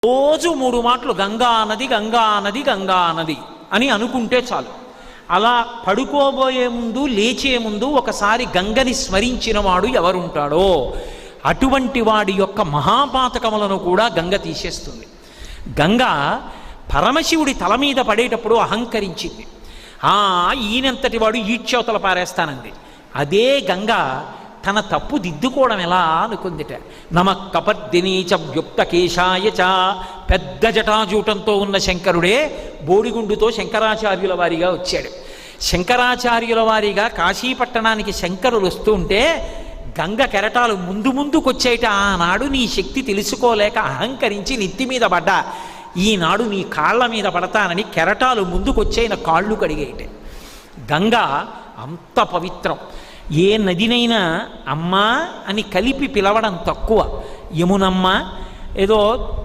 రోజు 3 మాటలు గంగా నది గంగా నది గంగా నది అని అనుకుంటే చాలు. అలా పడుకోబోయే ముందు లేచే ముందు ఒకసారి గంగని స్మరించిన వాడు ఎవరుంటాడో అటువంటి వాడి యొక్క మహాపాతకములను కూడా గంగ తీసేస్తుంది. గంగ పరమశివుడి తల మీద పడేటప్పుడు అహంకరించింది. ఈయనంతటి వాడు ఈడ్చవతల పారేస్తానంది. అదే గంగ తన తప్పు దిద్దుకోవడం ఎలా అనుకుందిట. నమ కపర్దినీచ వ్యుక్త కేశాయచ, పెద్ద జటాజూటంతో ఉన్న శంకరుడే బోడిగుండుతో శంకరాచార్యుల వారిగా వచ్చాడు. శంకరాచార్యుల వారిగా కాశీపట్టణానికి శంకరులు వస్తూ ఉంటే గంగ కెరటాలు ముందుకొచ్చేట. ఆనాడు నీ శక్తి తెలుసుకోలేక అహంకరించి నెత్తి మీద పడ్డా, ఈనాడు నీ కాళ్ళ మీద పడతానని కెరటాలు ముందుకొచ్చేన కాళ్ళు కడిగేట. గంగ అంత పవిత్రం. ఏ నదినైనా అమ్మా అని కలిపి పిలవడం తక్కువ. యమునమ్మ ఏదో